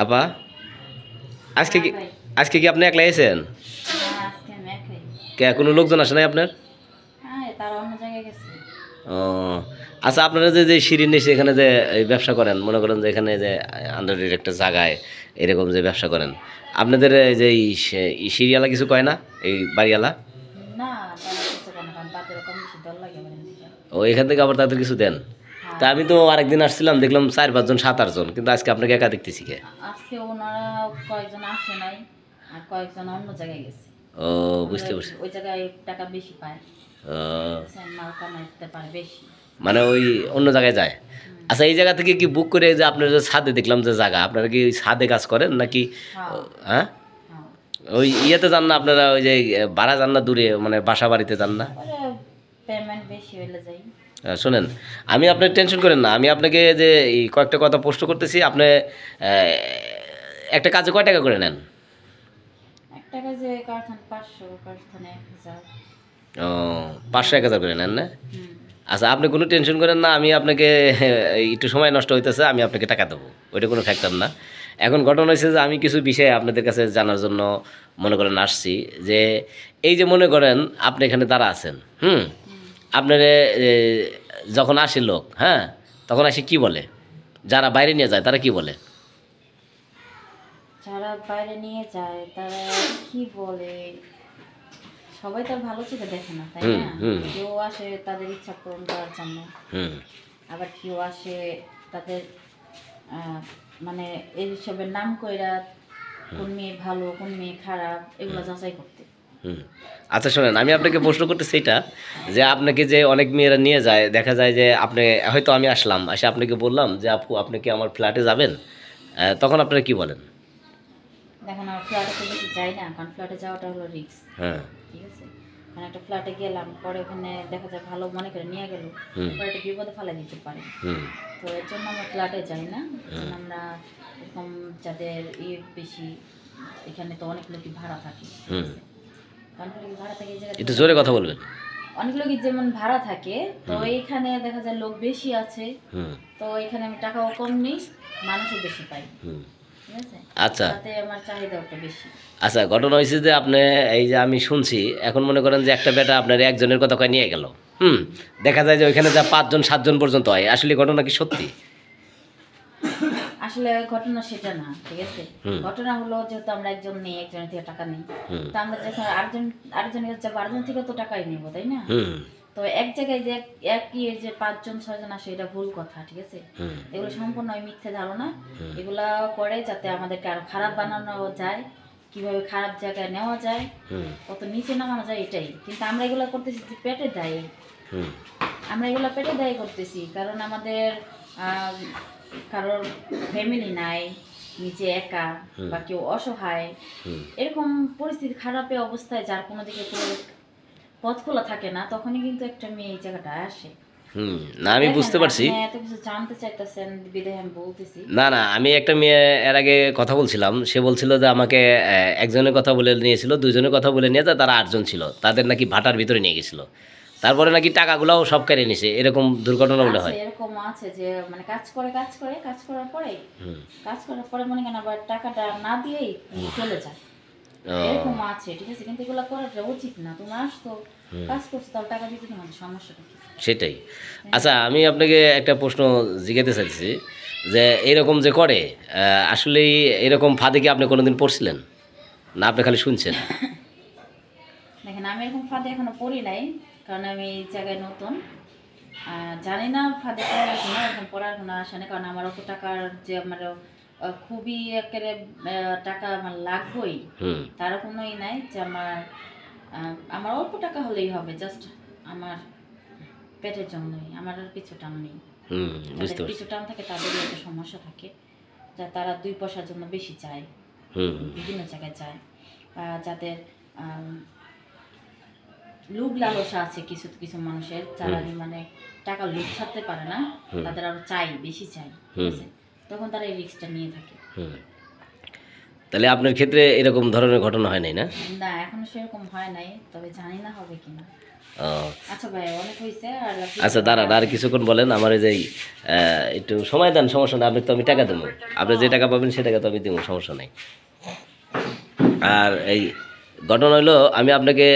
আপা আজকে কি ভাই। আজকে কি আপনি একলা এসেছেন? আজকে আমি একাই। কে কোনো লোকজন আসে নাই আপনার? তারা অন্য জায়গায় গেছে। ও আচ্ছা, আপনারা যে যে সিঁড়ির নিচে এখানে যে এই ব্যবসা করেন, মনে করেন যে এখানে যে আন্ডারের একটা জায়গায় এরকম যে ব্যবসা করেন, আপনাদের এই যে এই সিঁড়িওয়ালা কিছু কয় না, এই বাড়িওয়ালা? না, তারা কিছু করে না, কারণ তাদেরও কম বেশি ডর লাগে আমার দিকে। ও এখান থেকে আবার তাদের কিছু দেন? তা হ্যাঁ, আমি তো আরেকদিন আসছিলাম, দেখলাম 4-5 জন 7-8 জন, কিন্তু আজকে আপনাকে একা দেখতেছি কে? আজকে ওনারা কয়েকজন আসে নাই, আর কয়েকজন অন্য জায়গায় গেছে। ও ওরা বুঝতে পারছি। ওই জায়গায় টাকা বেশি পায়, ও, বুঝছেন? মাল কামাইতে পারে বেশি। মানে ওই অন্য জায়গায় যায়। আচ্ছা, এই জায়গা থেকে কি বুক করে, যে আপনার যে ছাদে দেখলাম যে জায়গা, আপনারা কি ওই ছাদে কাজ করেন নাকি? হ্যাঁ, হ্যাঁ, হ্যাঁ। ওই ইয়েতে যান না আপনারা, ওই যে ভাড়া যান না দূরে, মানে বাসা বাড়িতে যান না? ওরা পেমেন্ট বেশি হইলে যাই। শোনেন, আমি আপনার টেনশন করেন না, আমি আপনাকে যে এই কয়েকটা কথা প্রশ্ন করতেছি, আপনি একটা কাজে কয় টাকা করে নেন? একটা কাজে কারখানা 500, কারখানা 1000। ও, 500-1000 করে নেন না? হুম। আচ্ছা, আপনি কোনো টেনশন করেন না, আমি আপনাকে একটু সময় নষ্ট হইতেছে, আমি আপনাকে টাকা দেবো, ওইটা কোনো ফ্যাক্টর না। এখন ঘটনা হয়েছে যে আমি কিছু বিষয় আপনাদের কাছে জানার জন্য মনে করেন আসছি, যে এই যে মনে করেন আপনি এখানে দাঁড়া আছেন, আপনার যখন আসে লোক, হ্যাঁ, তখন আসে কি বলে? যারা বাইরে নিয়ে যায় তারা কি বলে? যারা বাইরে নিয়ে যায় তারা কি বলে, সবাই তার ভালো চোখে দেখে না, তাই হুম না? হুম কেউ আসে তাদের ইচ্ছা পূরণ করার জন্য, হুম আবার কেউ আসে তাদের আহ, মানে এইসবের নাম কইরা কোন মেয়ে ভালো কোন মেয়ে খারাপ এগুলো যাচাই করতে। হুম আচ্ছা, শোনেন, আমি আপনাকে প্রশ্ন করতেছি এটা, যে আপনাকে যে অনেক মেয়েরা নিয়ে যায়, দেখা যায় যে আপনি, হয়তো আমি আসলাম, এসে আপনাকে বললাম যে আপু আপনি কি আমার ফ্ল্যাটে যাবেন, তখন আপনারা কি বলেন? দেখেন, আমার ফ্ল্যাটে তো বেশি যাই না, কারণ ফ্ল্যাটে যাওয়াটা হলো রিস্ক। হ্যাঁ। ঠিক আছে, কারণ একটা ফ্ল্যাটে গেলাম পরে ওখানে দেখা যায় ভালো মনে করে নিয়ে গেল, হুম পরে একটা বিপদে ফেলে দিতে পারে। হুম তো এর জন্য আমরা ফ্ল্যাটে যাই না, এর জন্য আমরা এরকম যাদের বেশি, এখানে তো অনেক লোকই ভাড়া থাকে, ঠিক হুম আছে? অনেক লোকই ভাড়া থাকে এই জায়গাতে, একটু জোরে কথা বলবেন। অনেক লোকই যেমন ভাড়া থাকে, তো এইখানে দেখা যায় লোক বেশি আছে, হুম তো এখানে আমি টাকাও কম নিই, মানুষও বেশি পাই, হুম ঠিক আছে? আচ্ছা তাতে আমার চাহিদাটা বেশি। আচ্ছা, ঘটনা হয়েছে যে আপনি, এই যে আমি শুনছি, এখন মনে করেন যে একটা বেটা আপনার একজনের কথা কয়ে নিয়ে গেল, দেখা যায় যে ওইখানে যা 5-7 জন পর্যন্ত হয়, আসলে ঘটনা কি সত্যি? আসলে ঘটনা সেটা না, ঠিক আছে? হুম ঘটনা হলো, যেহেতু আমরা একজন নেই, একজনের থেকে টাকা নিই, হুম তো আমরা যখন আরেকজনের কাছে যাবো, আরেকজন থেকে তো টাকাই নেবো, তাই না? হুম তো এক জায়গায় যে একই এই যে 5-6 জন আসে, এটা ভুল কথা, ঠিক আছে? হুম এগুলো সম্পূর্ণ মিথ্যে ধারণা। এগুলা করে যাতে আমাদেরকে আরো খারাপ বানানো যায়, কিভাবে খারাপ জায়গায় নেওয়া যায়, হুম কত নিচে নামানো যায়, এটাই। কিন্তু আমরা এগুলো করতেছি যে পেটে দেয়, হুম আমরা এগুলো পেটে দেয় করতেছি, কারণ আমাদের আহ, কারোর ফ্যামিলি নাই, নিজে একা, বা কেউ অসহায়, হুম এরকম পরিস্থিতি খারাপে অবস্থায়, যার কোনো দিকে কোনো পথ খোলা থাকে না, তখনই কিন্তু একটা মেয়ে এই জায়গাটায় আসে। হুম না, আমি দেখেন, বুঝতে পারছি। আপনি এত কিছু জানতে চাইতেছেন বিধায় আমি বলতেছি। না না, আমি একটা মেয়ে এর আগে কথা বলছিলাম, সে বলছিল যে আমাকে একজনের কথা বলে নিয়েছিল, 2 জনের কথা বলে নিয়ে যায়, তারা 8 জন ছিল, তাদের নাকি ভাটার ভিতরে নিয়ে গেছিল, তারপরে নাকি টাকাগুলোও সব কেড়ে নিছে, এরকম দুর্ঘটনা বলে আছে, হয়। এরকম আছে যে মানে কাজ করার পরে, হুম মনে করেন আবার টাকাটা না দিয়েই চলে যায়, ও, এরকম আছে, ঠিক আছে? কিন্তু এগুলো করাটা উচিত না। তুমি আসতো, কাজ করছো, তাহলে টাকা দিতে তোমার সমস্যাটা কি? সেটাই। আচ্ছা, আমি আপনাকে একটা প্রশ্ন জিজ্ঞাসা চাইছি, যে এরকম যে করে, আসলেই এরকম ফাঁদে কি আপনি কোনোদিন পড়ছিলেন, না আপনি খালি শুনছেন? দেখেন, আমি এরকম ফাঁদে এখনো পড়ি নাই, কারণ আমি এই জায়গায় নতুন, জানি না ফাঁদে পড়ার কোনো এরকম পড়ার কোনো আশা নেই, কারণ আমার অত টাকার যে আমার খুবই একেবারে টাকা আমার লাগবেই, হুম তার কোনোই নাই যে আমার অল্প টাকা হলেই হবে, জাস্ট আমার পেটের জন্যই, আমার আর পিছু টান নেই। হুম যাদের বুঝতে পারছি। পিছু টান থাকে তাদেরই একটা সমস্যা থাকে, যা তারা 2 পয়সার জন্য বেশি চায়, হুম হুম বিভিন্ন জায়গায় যায়, যাদের আম, লোভ লালসা আছে কিছু কিছু মানুষের, যারা মানে টাকা লোভ ছাড়তে পারে না, তাদের আরো চাই, বেশি চাই, ঠিক আছে? তখন তারা এই রিস্কটা নিয়ে থাকে। হুম তাহলে আপনার ক্ষেত্রে এরকম ধরনের ঘটনা হয় নাই, না? না, এখনো সেরকম হয় নাই, তবে জানি না হবে কিনা। ও আচ্ছা ভাই অনেক হয়েছে আর আচ্ছা দাঁড়ান আর কিছুক্ষণ বলেন আমার এই যে একটু সময় দেন, সমস্যা নেই, আপনি তো আমি টাকা দেবো, আপনি যে টাকা পাবেন সে টাকা তো আমি দেবো, সমস্যা নেই। আর এই ঘটনা হলো আমি আপনাকে